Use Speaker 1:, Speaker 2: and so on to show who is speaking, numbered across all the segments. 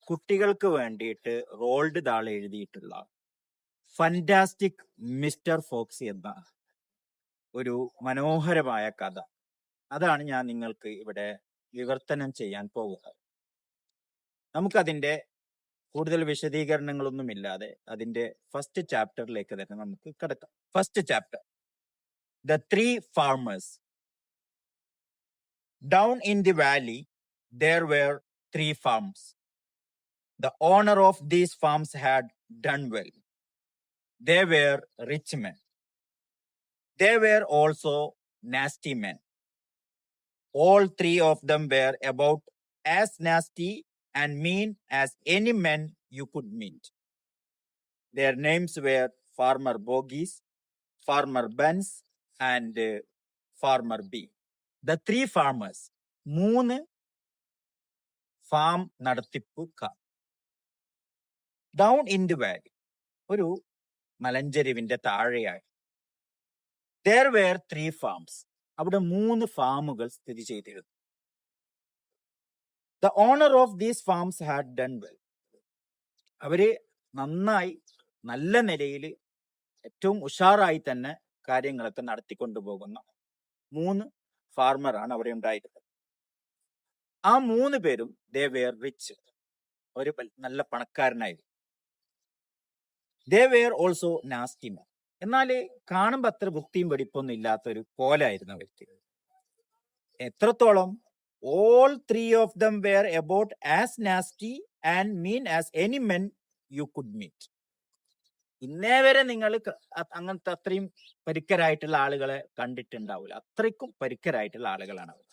Speaker 1: കുട്ടികൾക്ക് വേണ്ടിയിട്ട് റോൾഡ് താൾ എഴുതിയിട്ടുള്ള ഫന്റാസ്റ്റിക് മിസ്റ്റർ ഫോക്സി എന്ന ഒരു മനോഹരമായ കഥ, അതാണ് ഞാൻ നിങ്ങൾക്ക് ഇവിടെ വിവർത്തനം ചെയ്യാൻ പോകുന്നത്. നമുക്കതിന്റെ കൂടുതൽ വിശദീകരണങ്ങളൊന്നുമില്ലാതെ അതിന്റെ ഫസ്റ്റ് ചാപ്റ്ററിലേക്ക് തന്നെ നമുക്ക് കിടക്കാം. First chapter, the 3 farmers. Down in the valley there were 3 farms. The owner of these farms had done well. They were rich men. They were also nasty men. All 3 of them were about as nasty and mean as any men you could meet. Their names were Farmer Bogies, Farmer Benz, and Farmer B. The 3 farmers, 3 farm നടത്തിപ്പുകാർ. Down in the valley, ഒരു മലഞ്ചെരിവിന്റെ താഴെയായി. there were 3 farms, അവിടെ 3 ഫാമുകൾ സ്ഥിതി ചെയ്തിരുന്നു. the owner of these farms had done well. അവര് നന്നായി, നല്ല നിലയിൽ, ഏറ്റവും ഉഷാറായി തന്നെ കാര്യങ്ങളൊക്കെ നടത്തിക്കൊണ്ടുപോകുന്ന 3 ഫാർമറാണ് അവിടെ ഉണ്ടായിരുന്നത്. ആ 3 പേരും they were rich, ഒരു നല്ല പണക്കാരനായിരുന്നു. they were also nasty men. എന്നാൽ കാണുമ്പോൾ അത്ര വൃത്തിയും വെടിപ്പൊന്നും ഇല്ലാത്തൊരു കോലായിരുന്നു അവർക്ക്. എത്രത്തോളം? all 3 of them were about as nasty and mean as any men you could meet. ഇന്നേ വരെ നിങ്ങൾ അങ്ങനത്തെ അത്രയും പരിക്കരായിട്ടുള്ള ആളുകളെ കണ്ടിട്ടുണ്ടാവില്ല. അത്രയ്ക്കും പരിക്കരായിട്ടുള്ള ആളുകളാണ് അവർ.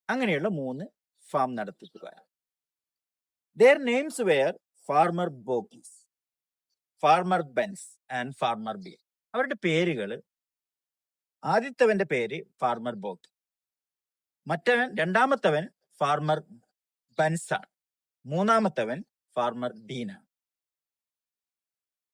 Speaker 1: അങ്ങനെയുള്ള 3 farm നടത്തിപ്പുകാരാണ്. their names were Farmer Bogies, Farmer Benz and Farmer B. അവരുടെ പേരുകൾ, ആദ്യത്തവന്റെ പേര് ഫാർമർ ബോഗ്, രണ്ടാമത്തവൻ ഫാർമർ ബെൻസ് ആണ്, മൂന്നാമത്തവൻ ഫാർമർ ഡീനാണ്.